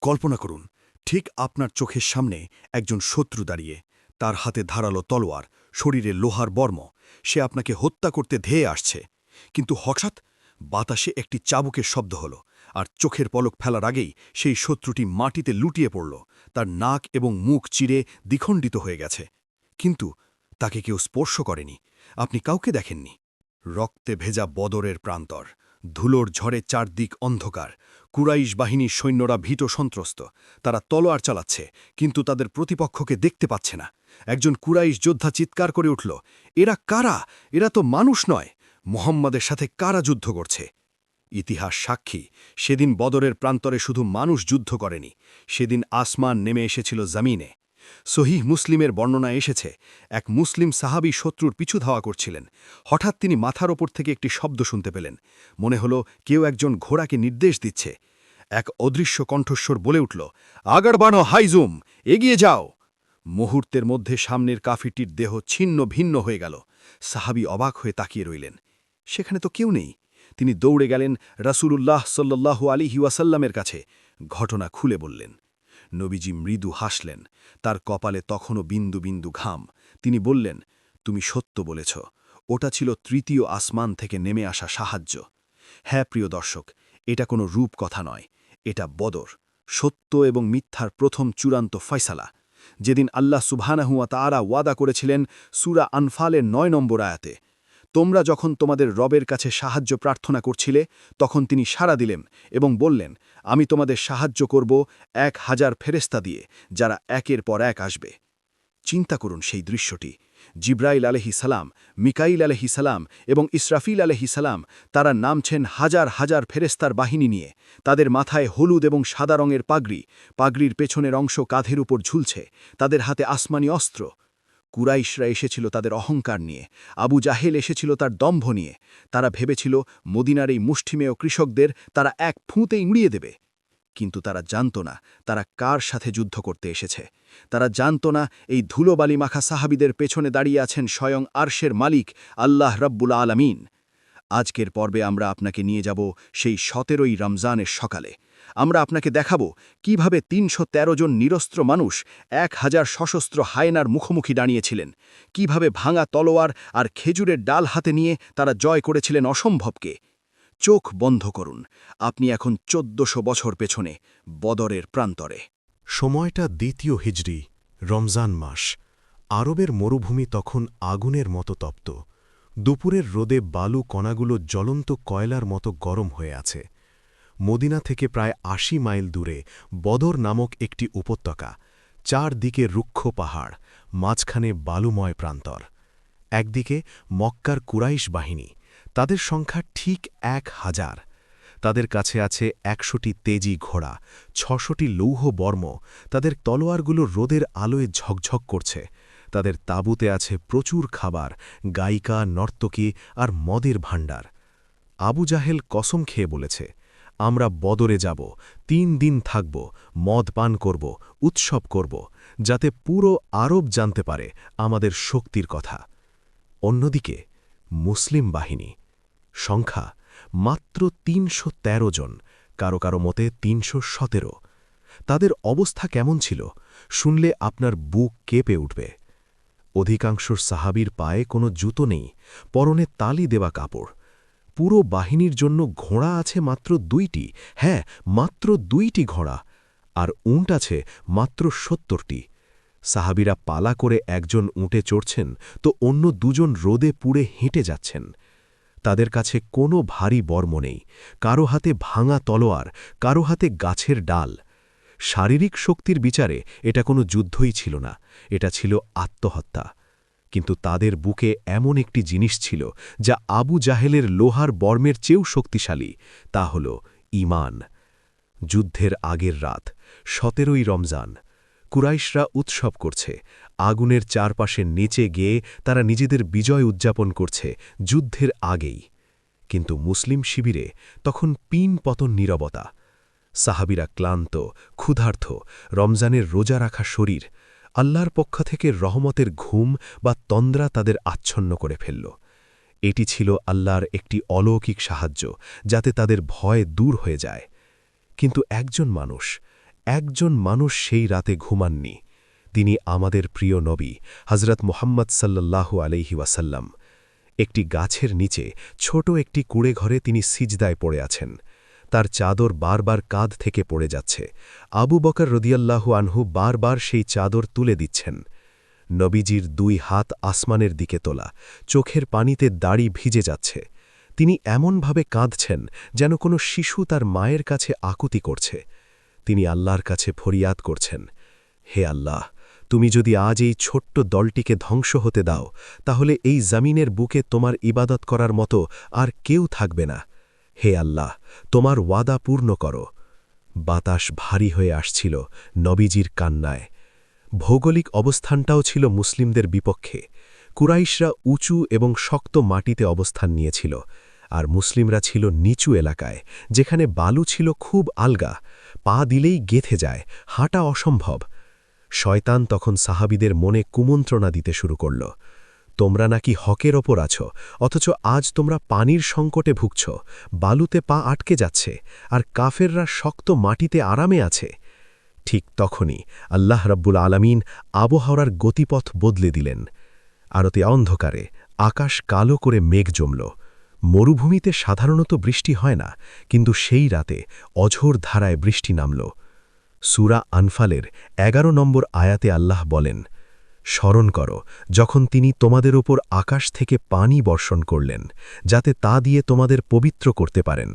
কল্পনা করুন, ঠিক আপনার চোখের সামনে একজন শত্রু দাঁড়িয়ে, তার হাতে ধারালো তলোয়ার, শরীরে লোহার বর্ম, সে আপনাকে হত্যা করতে ধেয়ে আসছে। কিন্তু হঠাৎ বাতাসে একটি চাবুকের শব্দ হল, আর চোখের পলক ফেলার আগেই সেই শত্রুটি মাটিতে লুটিয়ে পড়ল, তার নাক এবং মুখ চিরে দ্বিখণ্ডিত হয়ে গেছে। কিন্তু তাকে কেউ স্পর্শ করেনি, আপনি কাউকে দেখেননি। রক্তে ভেজা বদরের প্রান্তর, ধুলোর ঝড়ে চারদিক অন্ধকার। কুরাইশ বাহিনীর সৈন্যরা ভীত সন্ত্রস্ত, তারা তলোয়ার চালাচ্ছে, কিন্তু তাদের প্রতিপক্ষকে দেখতে পাচ্ছে না। একজন কুরাইশ যোদ্ধা চিৎকার করে উঠল, এরা কারা? এরা তো মানুষ নয়। মুহাম্মাদের সাথে কারা যুদ্ধ করছে? ইতিহাস সাক্ষী, সেদিন বদরের প্রান্তরে শুধু মানুষ যুদ্ধ করেনি, সেদিন আসমান নেমে এসেছিল জমিনে। সহিহ মুসলিমের বর্ণনা এসেছে, এক মুসলিম সাহাবী শত্রুর পিছু ধাওয়া করছিলেন। হঠাৎ তিনি মাথার ওপর থেকে একটি শব্দ শুনতে পেলেন। মনে হল কেউ একজন ঘোড়াকে নির্দেশ দিচ্ছে। এক অদৃশ্য কণ্ঠস্বর বলে উঠল, আগার বানো হাইজুম, এগিয়ে যাও। মুহূর্তের মধ্যে সামনের কাফিরটির দেহ ছিন্ন ভিন্ন হয়ে গেল। সাহাবী অবাক হয়ে তাকিয়ে রইলেন। সেখানে তো কেউ নেই। তিনি দৌড়ে গেলেন রাসূলুল্লাহ সাল্লাল্লাহু আলাইহি ওয়াসাল্লামের কাছে, ঘটনা খুলে বললেন। নবীজি মৃদু হাসলেন, তার কপালে তখনও বিন্দু বিন্দু ঘাম। তিনি বললেন, তুমি সত্য বলেছ, ওটা ছিল তৃতীয় আসমান থেকে নেমে আসা সাহায্য। হ্যাঁ প্রিয় দর্শক, এটা কোনো রূপকথা নয়, এটা বদর, সত্য এবং মিথ্যার প্রথম চূড়ান্ত ফয়সালা। যেদিন আল্লাহ সুবহানাহু ওয়া তাআলা ওয়াদা করেছিলেন সূরা আনফালের ৯ নম্বর আয়াতে, তোমরা যখন তোমাদের রবের কাছে সাহায্য প্রার্থনা করছিলে, তখন তিনি সাড়া দিলেন এবং বললেন, আমি তোমাদের সাহায্য করব ১,০০০ ফেরেশতা দিয়ে, যারা একের পর এক আসবে। চিন্তা করুন সেই দৃশ্যটি। জিব্রাইল আলাইহিস সালাম, মিকাইল আলাইহিস সালাম এবং ইসরাফিল আলাইহিস সালাম, তারা নামছেন হাজার হাজার ফেরেশতার বাহিনী নিয়ে। তাদের মাথায় হলুদ এবং সাদা রঙের পাগড়ি, পাগড়ির পেছনের অংশ কাঁধের উপর ঝুলছে, তাদের হাতে আসমানি অস্ত্র। কুরাইশরা এসেছিল তাদের অহংকার নিয়ে, আবু জাহেল এসেছিল তার দম্ভ নিয়ে। তারা ভেবেছিল মদিনার এই মুষ্টিমেয় কৃষকদের তারা এক ফুঁতেই উড়িয়ে দেবে। কিন্তু তারা জানত না তারা কার সাথে যুদ্ধ করতে এসেছে। তারা জানত না এই ধুলোবালি মাখা সাহাবীদের পেছনে দাঁড়িয়ে আছেন স্বয়ং আরশের মালিক আল্লাহ রাব্বুল আলামিন। আজকের পর্বে আমরা আপনাকে নিয়ে যাব সেই ১৭ই রমজানের সকালে। আমরা আপনাকে দেখাবো কিভাবে ৩১৩ জন নিরস্ত্র মানুষ ১,০০০ সশস্ত্র হায়েনার মুখোমুখি দাঁড়িয়েছিলেন, কিভাবে ভাঙা তলোয়ার আর খেজুরের ডাল হাতে নিয়ে তারা জয় করেছিলেন অসম্ভবকে। চোখ বন্ধ করুন, আপনি এখন ১৪০০ বছর পেছনে বদরের প্রান্তরে। সময়টা দ্বিতীয় হিজরি, রমজান মাস। আরবের মরুভূমি তখন আগুনের মতো তপ্ত। দুপুরের রোদে বালু কণাগুলো জ্বলন্ত কয়লার মতো গরম হয়ে আছে। মদিনা থেকে প্রায় ৮০ মাইল দূরে বদর নামক একটি উপত্যকা, চারদিকে রুক্ষ পাহাড়, মাঝখানে বালুময় প্রান্তর। একদিকে মক্কার কুরাইশ বাহিনী, তাদের সংখ্যা ঠিক ১,০০০। তাদের কাছে আছে ১০০টি তেজি ঘোড়া, ৬০০টি লৌহ বর্ম, তাদের তলোয়ারগুলো রোদের আলোয় ঝকঝক করছে। তাদের তাঁবুতে আছে প্রচুর খাবার, গায়িকা, নর্তকী আর মদের ভাণ্ডার। আবু জাহেল কসম খেয়ে বলেছে, আমরা বদরে যাব, ৩ দিন থাকব, মদ পান করব, উৎসব করব, যাতে পুরো আরব জানতে পারে আমাদের শক্তির কথা। অন্যদিকে মুসলিম বাহিনী, সংখ্যা মাত্র ৩১৩ জন, কারো কারো মতে ৩১৭। তাদের অবস্থা কেমন ছিল শুনলে আপনার বুক কেঁপে উঠবে। অধিকাংশ সাহাবীর পায়ে কোনো জুতো নেই, পরনে তালি দেওয়া কাপড়। পুরো বাহিনীর জন্য ঘোড়া আছে মাত্র ২টি, হ্যাঁ মাত্র ২টি ঘোড়া, আর উঁট আছে মাত্র ৭০টি। সাহাবীরা পালা করে একজন উঁটে চড়ছেন তো অন্য দুজন রোদে পুড়ে হেঁটে যাচ্ছেন। তাদের কাছে কোনো ভারী বর্ম নেই, কারো হাতে ভাঙা তলোয়ার, কারো হাতে গাছের ডাল। শারীরিক শক্তির বিচারে এটা কোনো যুদ্ধই ছিল না, এটা ছিল আত্মহত্যা। কিন্তু তাদের বুকে এমন একটি জিনিস ছিল যা আবু জাহেলের লোহার বর্মের চেয়েও শক্তিশালী, তা হল ঈমান। যুদ্ধের আগের রাত, ১৭ই রমজান। কুরাইশরা উৎসব করছে, আগুনের চারপাশে নেচে গেয়ে তারা নিজেদের বিজয় উদযাপন করছে যুদ্ধের আগেই। কিন্তু মুসলিম শিবিরে তখন পিন পতন নীরবতা। সাহাবীরা ক্লান্ত, ক্ষুধার্ত, রমজানের রোজা রাখা শরীর, আল্লাহর পক্ষ থেকে রহমতের ঘুম বা তন্দ্রা তাদের আচ্ছন্ন করে ফেলল। এটি ছিল আল্লাহর একটি অলৌকিক সাহায্য, যাতে তাদের ভয় দূর হয়ে যায়। কিন্তু একজন মানুষ, একজন মানুষ সেই রাতে ঘুমাননি। তিনি আমাদের প্রিয় নবী হজরত মুহাম্মদ সাল্লাল্লাহু আলাইহি ওয়াসাল্লাম। একটি গাছের নিচে ছোট একটি কুঁড়ে ঘরে তিনি সিজদায় পড়ে আছেন। তার চাদর বারবার কাঁধ থেকে পড়ে যাচ্ছে। আবু বকর রদিয়াল্লাহু আনহু বারবার সেই চাদর তুলে দিচ্ছেন। নবীজির দুই হাত আসমানের দিকে তোলা, চোখের পানিতে দাড়ি ভিজে যাচ্ছে। তিনি এমনভাবে কাঁদছেন যেন কোনো শিশু তার মায়ের কাছে আকুতি করছে। তিনি আল্লাহর কাছে ফরিয়াদ করছেন, হে আল্লাহ, তুমি যদি আজ এই ছোট্ট দলটিকে ধ্বংস হতে দাও, তাহলে এই জমিনের বুকে তোমার ইবাদত করার মতো আর কেউ থাকবে না। হে আল্লাহ, তোমার ওয়াদা পূর্ণ করো। বাতাস ভারী হয়ে আসছিল নবীজির কান্নায়। ভৌগোলিক অবস্থানটাও ছিল মুসলিমদের বিপক্ষে। কুরাইশরা উঁচু এবং শক্ত মাটিতে অবস্থান নিয়েছিল, আর মুসলিমরা ছিল নিচু এলাকায়, যেখানে বালু ছিল খুব আলগা, পা দিলেই গেঁথে যায়, হাঁটা অসম্ভব। শয়তান তখন সাহাবীদের মনে কুমন্ত্রণা দিতে শুরু করল। তোমরা নাকি হকের ওপর আছো, অথচ আজ তোমরা পানির সংকটে ভুগছ, বালুতে পা আটকে যাচ্ছে, আর কাফেররা শক্ত মাটিতে আরামে আছে। ঠিক তখনই আল্লাহ রাব্বুল আলামিন আবহাওয়ার গতিপথ বদলে দিলেন। আরতে অন্ধকারে আকাশ কালো করে মেঘ জমল। মরুভূমিতে সাধারণত বৃষ্টি হয় না, কিন্তু সেই রাতে অঝোর ধারায় বৃষ্টি নামল। সূরা আনফালের 11 নম্বর আয়াতে আল্লাহ বলেন, স্মরণ করো যখন তিনি তোমাদের ওপর আকাশ থেকে পানি বর্ষণ করলেন, যাতে তা দিয়ে তোমাদের পবিত্র করতে পারেন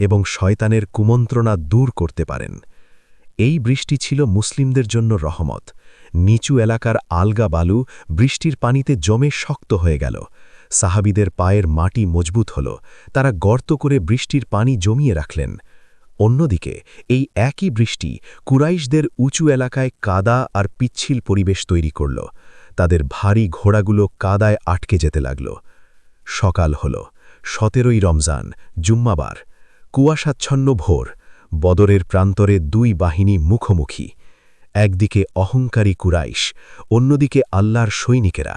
এবং শয়তানের কুমন্ত্রণা দূর করতে পারেন। এই বৃষ্টি ছিল মুসলিমদের জন্য রহমত। নিচু এলাকার আলগা বালু বৃষ্টির পানিতে জমে শক্ত হয়ে গেল। সাহাবীদের পায়ের মাটি মজবুত হল, তারা গর্ত করে বৃষ্টির পানি জমিয়ে রাখলেন। অন্যদিকে এই একই বৃষ্টি কুরাইশদের উঁচু এলাকায় কাদা আর পিচ্ছিল পরিবেশ তৈরি করল। তাদের ভারী ঘোড়াগুলো কাদায় আটকে যেতে লাগল। সকাল হল, 17ই রমজান, জুম্মাবার। কুয়াশাচ্ছন্ন ভোর। বদরের প্রান্তরে দুই বাহিনী মুখোমুখি। একদিকে অহংকারী কুরাইশ, অন্যদিকে আল্লাহর সৈনিকেরা।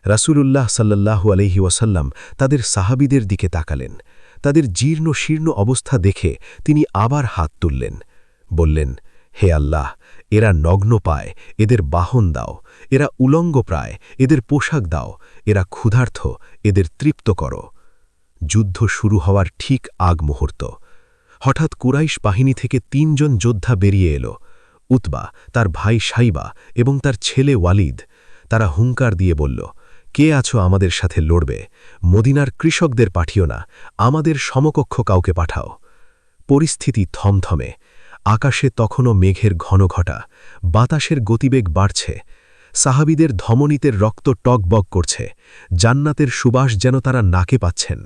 রাসূলুল্লাহ সাল্লাল্লাহু আলাইহি ওয়াসাল্লাম তাদের সাহাবীদের দিকে তাকালেন। তাদের জীর্ণ শীর্ণ অবস্থা দেখে তিনি আবার হাত তুললেন, বললেন, হে আল্লাহ, এরা নগ্ন পায়, এদের বাহন দাও। এরা উলঙ্গ প্রায়, এদের পোশাক দাও। এরা ক্ষুধার্থ, এদের তৃপ্ত করো। যুদ্ধ শুরু হওয়ার ঠিক আগ মুহূর্ত। হঠাৎ কুরাইশ বাহিনী থেকে 3 জন যোদ্ধা বেরিয়ে এলো, উতবা, তার ভাই সাইবা এবং তার ছেলে ওয়ালিদ। তারা হুঙ্কার দিয়ে বলল, কে আছো আমাদের সাথে লড়বে? মদিনার কৃষকদের পাঠিও না, আমাদের সমকক্ষ কাউকে পাঠাও। পরিস্থিতি থমথমে। আকাশে তখনও মেঘের ঘনঘটা, বাতাসের গতিবেগ বাড়ছে। সাহাবীদের ধমনীতের রক্ত টকবক করছে, জান্নাতের সুবাস যেন তারা নাকে পাচ্ছেন।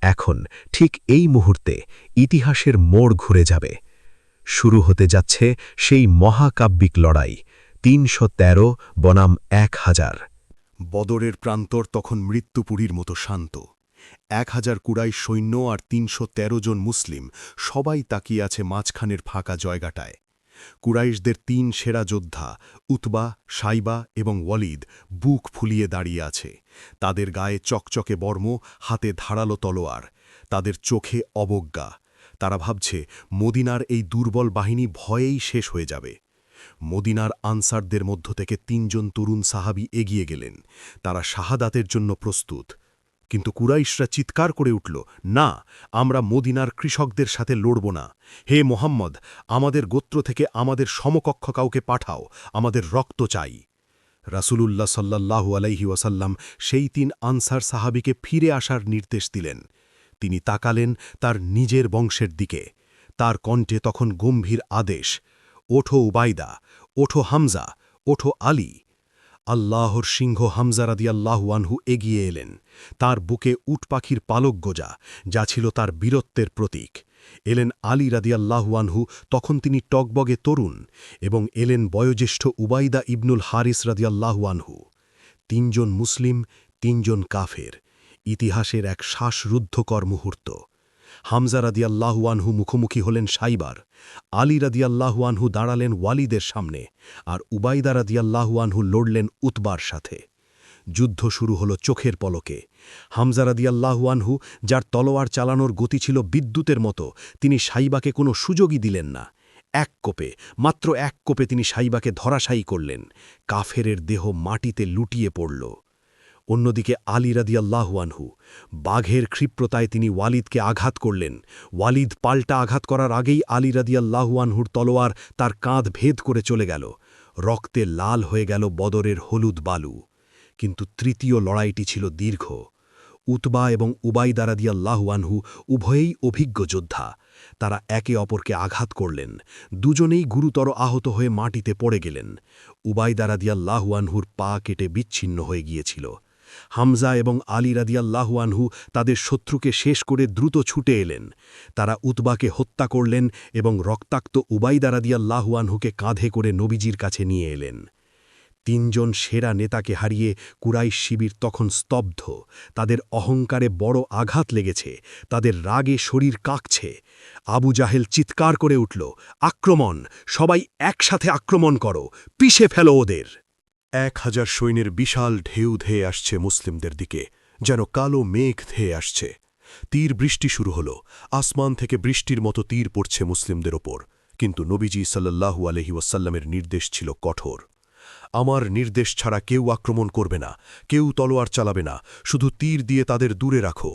এখন ঠিক এই মুহূর্তে ইতিহাসের মোড় ঘুরে যাবে। শুরু হতে যাচ্ছে সেই মহাকাব্যিক লড়াই, 313 বনাম 1000। বদরের প্রান্তর তখন মৃত্যুপুরীর মতো শান্ত। 1000 কুরাইশ সৈন্য আর 313 জন মুসলিম সবাই তাকিয়ে আছে মাঝখানের ফাঁকা জায়গাটায়। কুরাইশদের 3 সেরা যোদ্ধা উতবা, সাইবা এবং ওয়ালিদ বুক ফুলিয়ে দাঁড়িয়ে আছে। তাদের গায়ে চকচকে বর্ম, হাতে ধারালো তলোয়ার, তাদের চোখে অবজ্ঞা। তারা ভাবছে মদিনার এই দুর্বল বাহিনী ভয়েই শেষ হয়ে যাবে। মদিনার আনসারদের মধ্য থেকে 3 জন তরুণ সাহাবী এগিয়ে গেলেন। তারা শাহাদাতের জন্য প্রস্তুত। কিন্তু কুরাইশরা চিৎকার করে উঠল, না, আমরা মদিনার কৃষকদের সাথে লড়ব না। হে মোহাম্মদ, আমাদের গোত্র থেকে আমাদের সমকক্ষ কাউকে পাঠাও, আমাদের রক্ত চাই। রাসূলুল্লাহ সাল্লাল্লাহু আলাইহি ওয়াসাল্লাম সেই 3 আনসার সাহাবীকে ফিরে আসার নির্দেশ দিলেন। তিনি তাকালেন তার নিজের বংশের দিকে। তার কণ্ঠে তখন গম্ভীর আদেশ, ওঠো উবাইদা, ওঠো হামজা, ওঠো আলী। আল্লাহর সিংহ হামজা রাদিয়াল্লাহু আনহু এগিয়ে এলেন। তার বুকে উট পাখির পালক গোজা, যা ছিল তার বীরত্বের প্রতীক। এলেন আলী রাদিয়াল্লাহু আনহু, তখন তিনি টকবগে তরুণ, এবং এলেন বয়োজ্যেষ্ঠ উবাইদা ইবনুল হারিস রাদিয়াল্লাহু আনহু। 3 জন মুসলিম, 3 জন কাফের। ইতিহাসের এক শ্বাসরুদ্ধকর মুহূর্ত। হামজা রাদিয়াল্লাহু আনহু মুখোমুখি হলেন সাইবার, আলী রাদিয়াল্লাহু আনহু দাঁড়ালেন ওয়ালিদের সামনে, আর উবাইদা রাদিয়াল্লাহু আনহু লড়লেন উতবার সাথে। যুদ্ধ শুরু হলো চোখের পলকে। হামজা রাদিয়াল্লাহু আনহু, যার তলোয়ার চালানোর গতি ছিল বিদ্যুতের মতো, তিনি সাইবাকে কোনো সুযোগই দিলেন না। এক কোপে, মাত্র এক কোপে তিনি সাইবাকে ধরাশায়ী করলেন। কাফেরের দেহ মাটিতে লুটিয়ে পড়ল। অন্যদিকে আলী রাদিয়াল্লাহু আনহু, বাঘের ক্ষিপ্রতায় তিনি ওয়ালিদকে আঘাত করলেন। ওয়ালিদ পাল্টা আঘাত করার আগেই আলী রাদিয়াল্লাহু আনহুর তলোয়ার তার কাঁধ ভেদ করে চলে গেল। রক্তে লাল হয়ে গেল বদরের হলুদ বালু। কিন্তু তৃতীয় লড়াইটি ছিল দীর্ঘ। উতবা এবং উবাইদা রাদিয়াল্লাহু আনহু উভয়েই অভিজ্ঞ যোদ্ধা। তারা একে অপরকে আঘাত করলেন। দুজনেই গুরুতর আহত হয়ে মাটিতে পড়ে গেলেন। উবাইদা রাদিয়াল্লাহু আনহুর পা কেটে বিচ্ছিন্ন হয়ে গিয়েছিল। হামজা এবং আলী রাদিয়াল্লাহু আনহু তাদের শত্রুকে শেষ করে দ্রুত ছুটে এলেন। তারা উতবাকে হত্যা করলেন এবং রক্তাক্ত উবাইদা রাদিয়াল্লাহু আনহুকে কাঁধে করে নবীজির কাছে নিয়ে এলেন। তিনজন সেরা নেতাকে হারিয়ে কুরাইশ শিবির তখন স্তব্ধ। তাদের অহংকারে বড় আঘাত লেগেছে, তাদের রাগে শরীর কাঁপছে। আবু জাহেল চিৎকার করে উঠল, আক্রমণ! সবাই একসাথে আক্রমণ করো, পিষে ফেলো ওদের। 1000 সৈন্যের বিশাল ঢেউ ধেয়ে আসছে মুসলিমদের দিকে, যেন কালো মেঘ ধেয়ে আসছে। তীর বৃষ্টি শুরু হল, আসমান থেকে বৃষ্টির মতো তীর পড়ছে মুসলিমদের ওপর। কিন্তু নবীজি সাল্লাল্লাহু আলাইহি ওয়াসাল্লামের নির্দেশ ছিল কঠোর। আমার নির্দেশ ছাড়া কেউ আক্রমণ করবে না, কেউ তলোয়ার চালাবে না, শুধু তীর দিয়ে তাদের দূরে রাখো।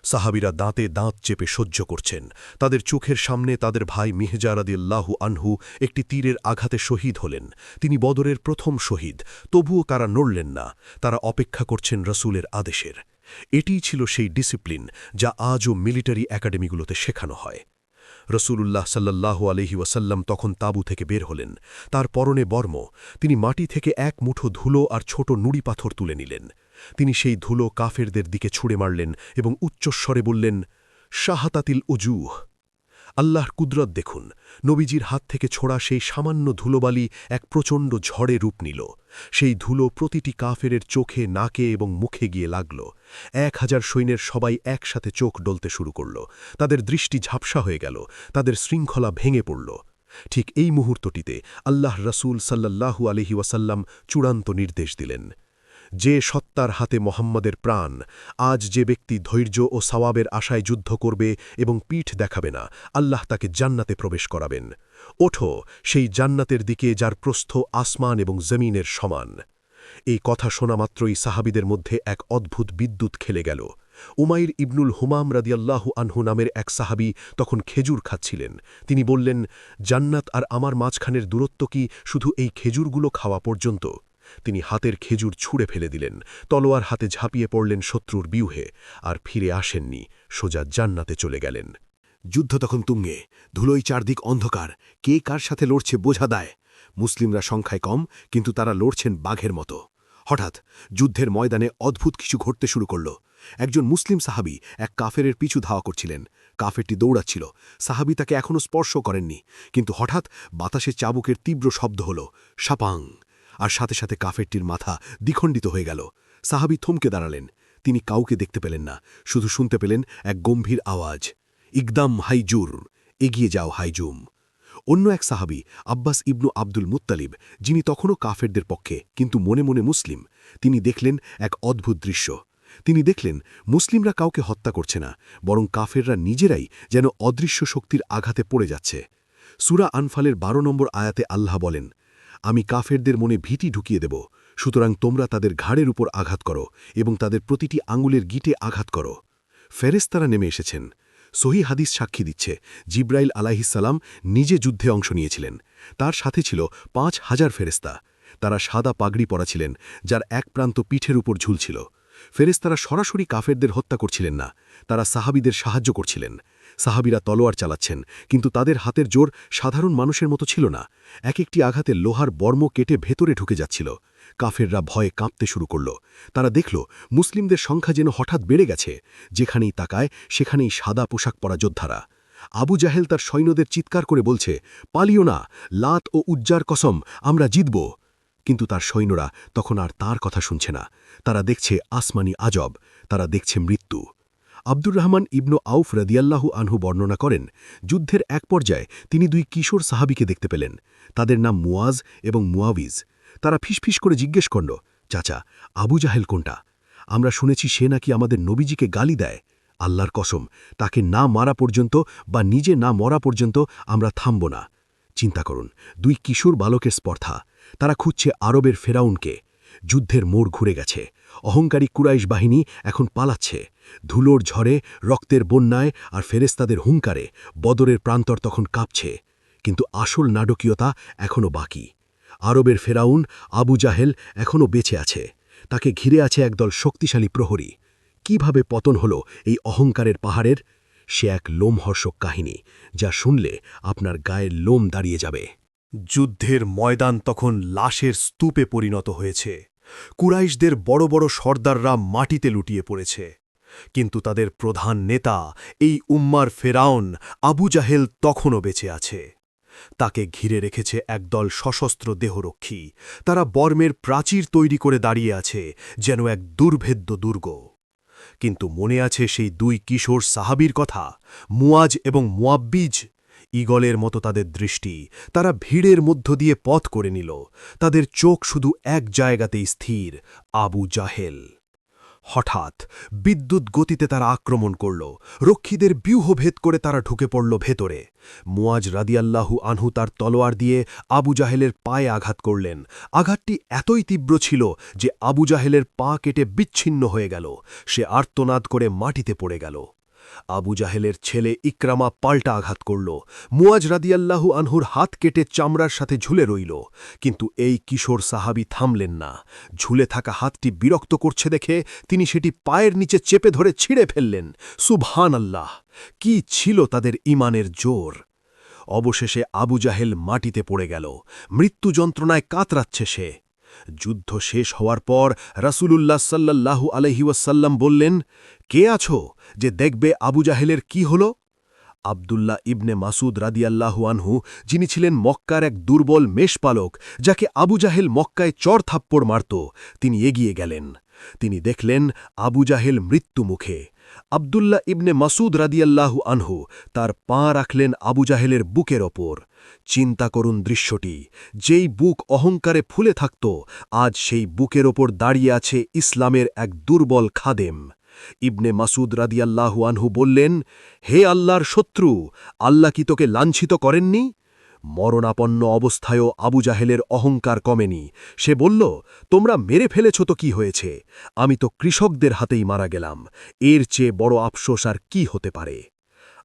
সাহাবীরা দাঁতে দাঁত চেপে সহ্য করছেন। তাদের চোখের সামনে তাদের ভাই মিহজা রাদিয়াল্লাহু আনহু একটি তীরের আঘাতে শহীদ হলেন। তিনি বদরের প্রথম শহীদ, তবুও তারা নড়লেন না। তারা অপেক্ষা করছেন রসূলের আদেশের। এটিই ছিল সেই ডিসিপ্লিন যা আজও মিলিটারি একাডেমিগুলোতে শেখানো হয়। রসূলুল্লাহ সাল্লাল্লাহু আলাইহি ওয়াসাল্লাম তখন তাঁবু থেকে বের হলেন। তার পরনে বর্ম। তিনি মাটি থেকে এক মুঠো ধুলো আর ছোট নুড়ি পাথর তুলে নিলেন। তিনি সেই ধুলো কাফেরদের দিকে ছুঁড়ে মারলেন এবং উচ্চস্বরে বললেন, শাহাতাতিল উজুহ! আল্লাহর কুদরত দেখুন। নবীজির হাত থেকে ছোড়া সেই সামান্য ধুলোবালি এক প্রচণ্ড ঝড়ে রূপ নিল। সেই ধুলো প্রতিটি কাফেরের চোখে, নাকে এবং মুখে গিয়ে লাগল। 1000 সৈন্যের সবাই একসাথে চোখ ডলতে শুরু করল। তাদের দৃষ্টি ঝাপসা হয়ে গেল, তাদের শৃঙ্খলা ভেঙে পড়ল। ঠিক এই মুহূর্তটিতে আল্লাহর রসূল সাল্লাল্লাহু আলাইহি ওয়াসাল্লাম চূড়ান্ত নির্দেশ দিলেন, যে সত্তার হাতে মোহাম্মদের প্রাণ, আজ যে ব্যক্তি ধৈর্য ও সওয়াবের আশায় যুদ্ধ করবে এবং পিঠ দেখাবে না, আল্লাহ তাকে জান্নাতে প্রবেশ করাবেন। ওঠো সেই জান্নাতের দিকে যার প্রস্থ আসমান এবং জমিনের সমান। এই কথা শোনা মাত্রই সাহাবীদের মধ্যে এক অদ্ভুত বিদ্যুৎ খেলে গেল। উমাইর ইবনুল হুমাম রাদিয়াল্লাহু আনহু নামের এক সাহাবী তখন খেজুর খাচ্ছিলেন। তিনি বললেন, জান্নাত আর আমার মাঝখানের দূরত্ব কি শুধু এই খেজুরগুলো খাওয়া পর্যন্ত? তিনি হাতের খেজুর ছুঁড়ে ফেলে দিলেন, তলোয়ার হাতে ঝাঁপিয়ে পড়লেন শত্রুর বিউহে, আর ফিরে আসেননি, সোজা জান্নাতে চলে গেলেন। যুদ্ধ তখন তুঙ্গে, ধুলোই চারদিক অন্ধকার, কে কার সাথে লড়ছে বোঝা দায়। মুসলিমরা সংখ্যায় কম, কিন্তু তারা লড়ছেন বাঘের মতো। হঠাৎ যুদ্ধের ময়দানে অদ্ভুত কিছু ঘটতে শুরু করল। একজন মুসলিম সাহাবী এক কাফেরের পিছু ধাওয়া করছিলেন। কাফেরটি দৌড়াচ্ছিল, সাহাবী তাকে এখনও স্পর্শ করেননি, কিন্তু হঠাৎ বাতাসে চাবুকের তীব্র শব্দ হল, সাপাং! আর সাথে সাথে কাফেরটির মাথা দ্বিখণ্ডিত হয়ে গেল। সাহাবী থমকে দাঁড়ালেন। তিনি কাউকে দেখতে পেলেন না, শুধু শুনতে পেলেন এক গম্ভীর আওয়াজ, ইকদাম হাইজুর! এগিয়ে যাও হাইজুম! অন্য এক সাহাবী আব্বাস ইবনু আব্দুল মুত্তালিব, যিনি তখনও কাফেরদের পক্ষে কিন্তু মনে মনে মুসলিম, তিনি দেখলেন এক অদ্ভুত দৃশ্য। তিনি দেখলেন মুসলিমরা কাউকে হত্যা করছে না, বরং কাফেররা নিজেরাই যেন অদৃশ্য শক্তির আঘাতে পড়ে যাচ্ছে। সূরা আনফালের 12 নম্বর আয়াতে আল্লাহ বলেন, আমি কাফেরদের মনে ভীতি ঢুকিয়ে দেব, সুতরাং তোমরা তাদের ঘাড়ের উপর আঘাত করো এবং তাদের প্রতিটি আঙুলের গিঁটে আঘাত করো। ফেরেশতারা নেমে এসেছেন। সহিহ হাদিস সাক্ষী দিচ্ছে, জিব্রাইল আলাইহিসসালাম নিজে যুদ্ধে অংশ নিয়েছিলেন। তার সাথে ছিল 5000 ফেরেশতা। তারা সাদা পাগড়ি পরা ছিলেন, যার এক প্রান্ত পিঠের উপর ঝুলছিল। ফেরেশতারা সরাসরি কাফেরদের হত্যা করছিলেন না, তারা সাহাবীদের সাহায্য করছিলেন। সাহাবীরা তলোয়ার চালাচ্ছেন, কিন্তু তাদের হাতের জোর সাধারণ মানুষের মতো ছিল না। এক একটি আঘাতে লোহার বর্ম কেটে ভেতরে ঢুকে যাচ্ছিল। কাফেররা ভয়ে কাঁপতে শুরু করল। তারা দেখল মুসলিমদের সংখ্যা যেন হঠাৎ বেড়ে গেছে। যেখানেই তাকায় সেখানেই সাদা পোশাক পরা যোদ্ধারা। আবু জাহেল তার সৈন্যদের চিৎকার করে বলছে, পালিও না, লাত ও উজ্জার কসম, আমরা জিতব। কিন্তু তার সৈন্যরা তখন আর তার কথা শুনছে না। তারা দেখছে আসমানি আজব, তারা দেখছে মৃত্যু। আব্দুর রহমান ইবনু আউফ রাদিয়াল্লাহু আনহু বর্ণনা করেন, যুদ্ধের এক পর্যায়ে তিনি 2 কিশোর সাহাবীকে দেখতে পেলেন। তাদের নাম মুয়াজ এবং মুয়াবিজ। তারা ফিসফিস করে জিজ্ঞেস করল, চাচা, আবু জাহেল কোনটা? আমরা শুনেছি সে নাকি আমাদের নবীজিকে গালি দেয়। আল্লাহর কসম, তাকে না মারা পর্যন্ত বা নিজে না মরা পর্যন্ত আমরা থামব না। চিন্তা করুন, দুই কিশোর বালকের স্পর্ধা। তারা খুঁজছে আরবের ফেরাউনকে। যুদ্ধের মোড় ঘুরে গেছে। অহংকারী কুরাইশ বাহিনী এখন পালাচ্ছে। ধুলোর ঝড়ে, রক্তের বন্যায় আর ফেরেস্তাদের হুঙ্কারে বদরের প্রান্তর তখন কাঁপছে। কিন্তু আসল নাটকীয়তা এখনও বাকি। আরবের ফেরাউন আবু জাহেল এখনও বেঁচে আছে। তাকে ঘিরে আছে একদল শক্তিশালী প্রহরী। কিভাবে পতন হল এই অহংকারের পাহাড়ের? সে এক লোমহর্ষক কাহিনী, যা শুনলে আপনার গায়ের লোম দাঁড়িয়ে যাবে। যুদ্ধের ময়দান তখন লাশের স্তূপে পরিণত হয়েছে। কুরাইশদের বড় বড় সর্দাররা মাটিতে লুটিয়ে পড়েছে। কিন্তু তাদের প্রধান নেতা, এই উম্মার ফেরাউন আবু জাহেল তখনও বেঁচে আছে। তাকে ঘিরে রেখেছে একদল সশস্ত্র দেহরক্ষী। তারা বর্মের প্রাচীর তৈরি করে দাঁড়িয়ে আছে, যেন এক দুর্ভেদ্য দুর্গ। কিন্তু মনে আছে সেই দুই কিশোর সাহাবীর কথা, মুয়াজ এবং মুয়াব্বিজ? ঈগলের মতো তাদের দৃষ্টি। তারা ভিড়ের মধ্য দিয়ে পথ করে নিল। তাদের চোখ শুধু এক জায়গাতেই স্থির, আবু জাহেল। হঠাৎ বিদ্যুৎ গতিতে তারা আক্রমণ করল। রক্ষীদের ব্যূহভেদ করে তারা ঢুকে পড়ল ভেতরে। মুয়াজ রাদিয়াল্লাহু আনহু তার তলোয়ার দিয়ে আবু জাহেলের পায়ে আঘাত করলেন। আঘাতটি এতই তীব্র ছিল যে আবু জাহেলের পা কেটে বিচ্ছিন্ন হয়ে গেল। সে আর্তনাদ করে মাটিতে পড়ে গেল। আবু জাহেলের ছেলে ইকরামা পাল্টা আঘাত করল। মুয়াজ রাদিয়াল্লাহু আনহুর হাত কেটে চামড়ার সাথে ঝুলে রইল। কিন্তু এই কিশোর সাহাবী থামলেন না। ঝুলে থাকা হাতটি বিরক্ত করছে দেখে তিনি সেটি পায়ের নিচে চেপে ধরে ছিঁড়ে ফেললেন। সুবহানাল্লাহ! কি ছিল তাদের ঈমানের জোর! অবশেষে আবু জাহেল মাটিতে পড়ে গেল। মৃত্যু যন্ত্রণায় কাতরাচ্ছে সে। যুদ্ধ শেষ হওয়ার পর রাসূলুল্লাহ সাল্লাল্লাহু আলাইহি ওয়াসাল্লাম বললেন, কে আছো যে দেখবে আবু জাহেলের কি হল? আব্দুল্লাহ ইবনে মাসুদ রাদিয়াল্লাহু আনহু, যিনি ছিলেন মক্কার এক দুর্বল মেষপালক, যাকে আবু জাহেল মক্কায় চর থাপ্পড় মারত, তিনি এগিয়ে গেলেন। তিনি দেখলেন আবু জাহেল মৃত্যুমুখে। আব্দুল্লাহ ইবনে মাসুদ রাদিয়াল্লাহু আনহু তার পা রাখলেন আবু জাহেলের বুকের ওপর। চিন্তা করুন দৃশ্যটি। যেই বুক অহংকারে ফুলে থাকত, আজ সেই বুকের ওপর দাঁড়িয়ে আছে ইসলামের এক দুর্বল খাদেম। ইবনে মাসুদ রাদিয়াল্লাহু আনহু বললেন, হে আল্লাহর শত্রু, আল্লাহ কি তোকে লাঞ্ছিত করেননি? মরণাপন্ন অবস্থায়ও আবু জাহেলের অহংকার কমেনি। সে বলল, তোমরা মেরে ফেলেছ তো কি হয়েছে? আমি তো কৃষকদের হাতেই মারা গেলাম। এর চেয়ে বড় আফসোস আর কি হতে পারে?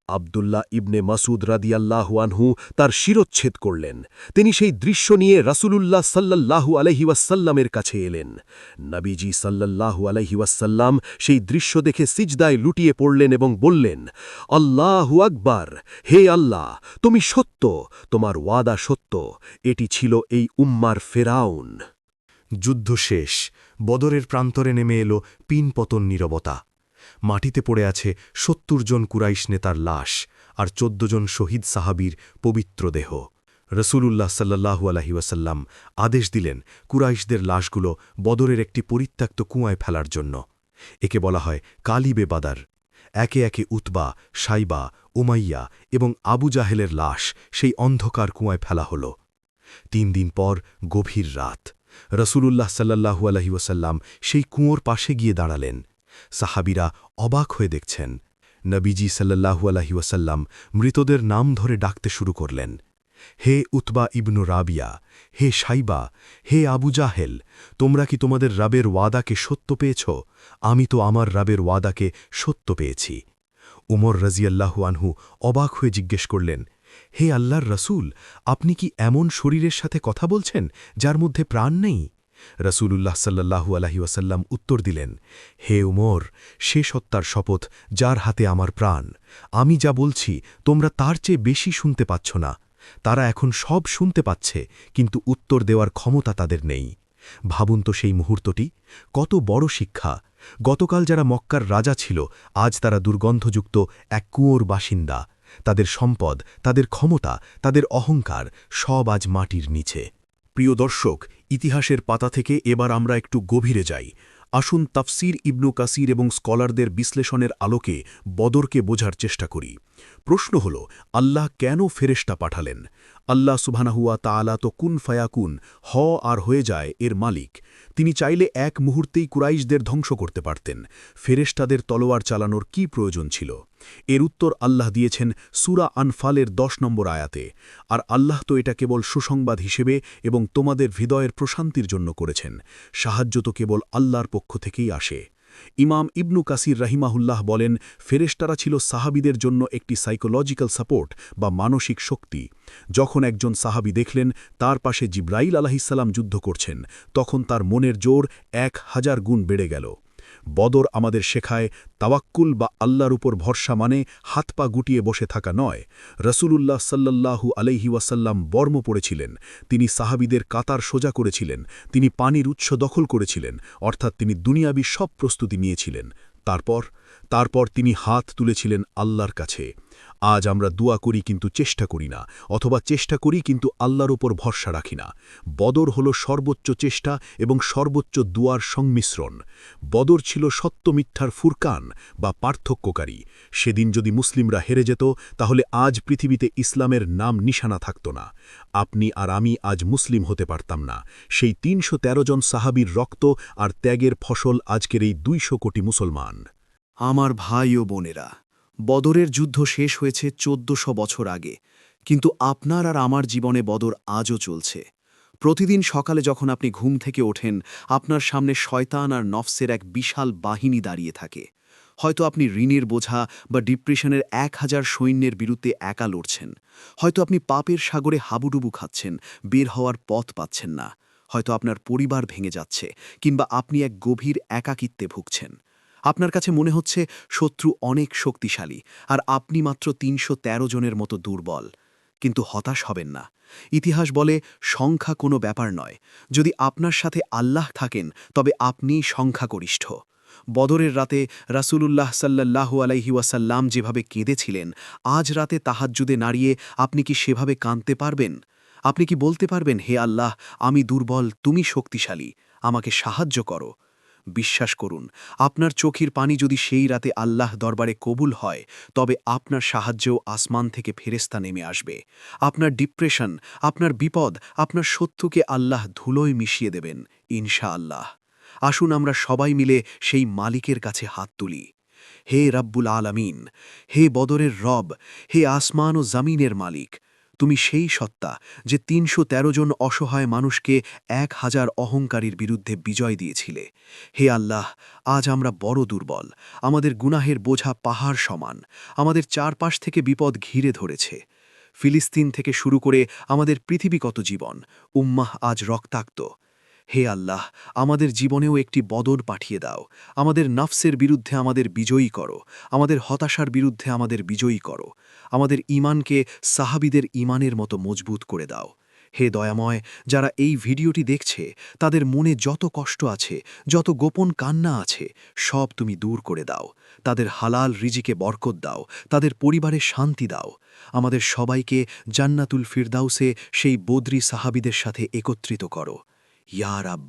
আব্দুল্লাহ ইবনে মাসুদ রাদিয়াল্লাহু আনহু তার শিরচ্ছেদ করলেন। তিনি সেই দৃশ্য নিয়ে রাসূলুল্লাহ সাল্লাল্লাহু আলাইহি ওয়াসাল্লামের কাছে এলেন। নবীজি সাল্লাল্লাহু আলাইহি ওয়াসাল্লাম সেই দৃশ্য দেখে সিজদায় লুটিয়ে পড়লেন এবং বললেন, আল্লাহু আকবার! হে আল্লাহ, তুমি সত্য, তোমার ওয়াদা সত্য। এটি ছিল এই উম্মার ফেরাউন। যুদ্ধ শেষ। বদরের প্রান্তরে নেমে এলো পিনপতন নীরবতা। মাটিতে পড়ে আছে ৭০ জন কুরাইশ নেতার লাশ আর ১৪ জন শহীদ সাহাবীর পবিত্র দেহ। রসূলুল্লাহ সাল্লাল্লাহু আলাইহি ওয়াসাল্লাম আদেশ দিলেন কুরাইশদের লাশগুলো বদরের একটি পরিত্যক্ত কুয়ায় ফেলার জন্য। একে বলা হয় কালিবে বাদার। একে একে উতবা, সাইবা, উমাইয়া এবং আবু জাহেলের লাশ সেই অন্ধকার কুয়ায় ফেলা হল। ৩ দিন পর গভীর রাত। রসূলুল্লাহ সাল্লাল্লাহু আলাইহি ওয়াসাল্লাম সেই কুয়োর পাশে গিয়ে দাঁড়ালেন। সাহাবীরা অবাক হয়ে দেখছেন। নবীজি সাল্লাল্লাহু আলাইহি ওয়াসাল্লাম মৃতদের নাম ধরে ডাকতে শুরু করলেন। হে উতবা ইবনু রাবিয়া, হে সাইবা, হে আবু জাহেল, তোমরা কি তোমাদের রাবের ওয়াদাকে সত্য পেয়েছ? আমি তো আমার রাবের ওয়াদাকে সত্য পেয়েছি। উমর রাজিয়াল্লাহু আনহু অবাক হয়ে জিজ্ঞেস করলেন, হে আল্লাহর রসূল, আপনি কি এমন শরীরের সাথে কথা বলছেন যার মধ্যে প্রাণ নেই? রসূলুল্লাহ সাল্লাল্লাহু আলাইহি ওয়াসাল্লাম উত্তর দিলেন, হে উমর, সে সত্তার শপথ যার হাতে আমার প্রাণ। আমি যা বলছি তোমরা তার চেয়ে বেশি শুনতে পাচ্ছ না। তারা এখন সব শুনতে পাচ্ছে, কিন্তু উত্তর দেওয়ার ক্ষমতা তাদের নেই। ভাবুন তো সেই মুহূর্তটি, কত বড় শিক্ষা! গতকাল যারা মক্কার রাজা ছিল, আজ তারা দুর্গন্ধযুক্ত এক কুয়োর বাসিন্দা। তাদের সম্পদ, তাদের ক্ষমতা, তাদের অহংকার সব আজ মাটির নিচে। প্রিয় দর্শক, ইতিহাসের পাতা থেকে এবার আমরা একটু গভীরে যাই। আসুন তাফসির ইবনু কাসির এবং স্কলারদের বিশ্লেষণের আলোকে বদরকে বোঝার চেষ্টা করি। প্রশ্ন হল, আল্লাহ কেন ফেরেশতা পাঠালেন? আল্লাহ সুবহানাহুয়া তাআলা তো কুন ফায়াকুন, হ আর হয়ে যায় এর মালিক। তিনি চাইলে এক মুহূর্তেই কুরাইশদের ধ্বংস করতে পারতেন। ফেরেশতাদের তলোয়ার চালানোর কি প্রয়োজন ছিল? এর উত্তর আল্লাহ দিয়েছেন সূরা আনফালের 10 নম্বর আয়াতে। আর আল্লাহ তো এটা কেবল সুসংবাদ হিসেবে এবং তোমাদের হৃদয়ের প্রশান্তির জন্য করেছেন। সাহায্য তো কেবল আল্লাহর পক্ষ থেকেই আসে। ইমাম ইবনু কাসির রাহিমাহুল্লাহ বলেন, ফেরেশতারা ছিল সাহাবীদের জন্য একটি সাইকোলজিক্যাল সাপোর্ট বা মানসিক শক্তি। যখন একজন সাহাবী দেখলেন তার পাশে জিব্রাইল আলাইহিসসালাম যুদ্ধ করছেন, তখন তার মনের জোর 1000 গুণ বেড়ে গেল। বদর আমাদের শেখায় তাওয়াক্কুল বা আল্লাহর উপর ভরসা মানে হাত পা গুটিয়ে বসে থাকা নয়। রাসূলুল্লাহ সাল্লাল্লাহু আলাইহি ওয়াসাল্লাম বর্ম পড়েছিলেন, তিনি সাহাবীদের কাতার সোজা করেছিলেন, তিনি পানির উৎস দখল করেছিলেন, অর্থাৎ তিনি দুনিয়াবী সব প্রস্তুতি নিয়েছিলেন। তারপর তিনি হাত তুলেছিলেন আল্লাহর কাছে। আজ আমরা দোয়া করি কিন্তু চেষ্টা করি না, অথবা চেষ্টা করি কিন্তু আল্লাহর উপর ভরসা রাখি না। বদর হল সর্বোচ্চ চেষ্টা এবং সর্বোচ্চ দুয়ার সংমিশ্রণ। বদর ছিল সত্য মিথ্যার ফুরকান বা পার্থক্যকারী। সেদিন যদি মুসলিমরা হেরে যেত, তাহলে আজ পৃথিবীতে ইসলামের নাম নিশানা থাকত না। আপনি আর আমি আজ মুসলিম হতে পারতাম না। সেই ৩১৩ জন সাহাবীর রক্ত আর ত্যাগের ফসল আজকের এই ২০০ কোটি মুসলমান। আমার ভাই ও বোনেরা, বদরের যুদ্ধ শেষ হয়েছে ১৪০০ বছর আগে, কিন্তু আপনার আর আমার জীবনে বদর আজও চলছে। প্রতিদিন সকালে যখন আপনি ঘুম থেকে ওঠেন, আপনার সামনে শয়তান আর নফসের এক বিশাল বাহিনী দাঁড়িয়ে থাকে। হয়তো আপনি ঋণের বোঝা বা ডিপ্রেশনের ১০০০ সৈন্যের বিরুদ্ধে একা লড়ছেন। হয়তো আপনি পাপের সাগরে হাবুডুবু খাচ্ছেন, বের হওয়ার পথ পাচ্ছেন না। হয়তো আপনার পরিবার ভেঙে যাচ্ছে, কিংবা আপনি এক গভীর একাকিত্বে ভুগছেন। আপনার কাছে মনে হচ্ছে শত্রু অনেক শক্তিশালী, আর আপনি মাত্র ৩১৩ জনের মতো দুর্বল। কিন্তু হতাশ হবেন না। ইতিহাস বলে সংখ্যা কোনো ব্যাপার নয়। যদি আপনার সাথে আল্লাহ থাকেন, তবে আপনিই সংখ্যাগরিষ্ঠ। বদরের রাতে রাসূলুল্লাহ সাল্লাল্লাহু আলাইহি ওয়াসাল্লাম যেভাবে কেঁদেছিলেন, আজ রাতে তাহাজ্জুদে নাড়িয়ে আপনি কি সেভাবে কাঁদতে পারবেন? আপনি কি বলতে পারবেন, হে আল্লাহ, আমি দুর্বল, তুমি শক্তিশালী, আমাকে সাহায্য করো? বিশ্বাস করুন, আপনার চোখের পানি যদি সেই রাতে আল্লাহ দরবারে কবুল হয়, তবে আপনার সাহায্যেও আসমান থেকে ফেরেশতা নেমে আসবে। আপনার ডিপ্রেশন, আপনার বিপদ, আপনার শত্রুকে আল্লাহ ধুলোয় মিশিয়ে দেবেন ইনশাআল্লাহ। আসুন আমরা সবাই মিলে সেই মালিকের কাছে হাত তুলি। হে রাব্বুল আলামিন, হে বদরের রব, হে আসমান ও জমিনের মালিক, তুমি সেই সত্তা যে ৩১৩ জন অসহায় মানুষকে ১০০০ অহংকারীর বিরুদ্ধে বিজয় দিয়েছিলে। হে আল্লাহ, আজ আমরা বড় দুর্বল, আমাদের গুনাহের বোঝা পাহাড় সমান, আমাদের চারপাশ থেকে বিপদ ঘিরে ধরেছে। ফিলিস্তিন থেকে শুরু করে আমাদের পৃথিবীগত জীবন, উম্মাহ আজ রক্তাক্ত। হে আল্লাহ, আমাদের জীবনেও একটি বদর পাঠিয়ে দাও। আমাদের নফসের বিরুদ্ধে আমাদের বিজয়ী করো, আমাদের হতাশার বিরুদ্ধে আমাদের বিজয়ী করো, আমাদের ঈমানকে সাহাবীদের ঈমানের মতো মজবুত করে দাও। হে দয়াময়, যারা এই ভিডিওটি দেখছে, তাদের মনে যত কষ্ট আছে, যত গোপন কান্না আছে, সব তুমি দূর করে দাও। তাদের হালাল রিজিকে বরকত দাও, তাদের পরিবারে শান্তি দাও। আমাদের সবাইকে জান্নাতুল ফিরদাউসে সেই বদরি সাহাবীদের সাথে একত্রিত করো। ইয়া রাব,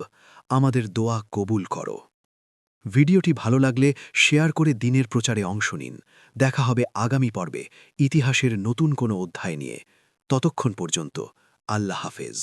আমাদের দোয়া কবুল করো। ভিডিওটি ভালো লাগলে শেয়ার করে দিনের প্রচারে অংশ নিন। দেখা হবে আগামী পর্বে ইতিহাসের নতুন কোনো অধ্যায় নিয়ে। ততক্ষণ পর্যন্ত আল্লাহ হাফেজ।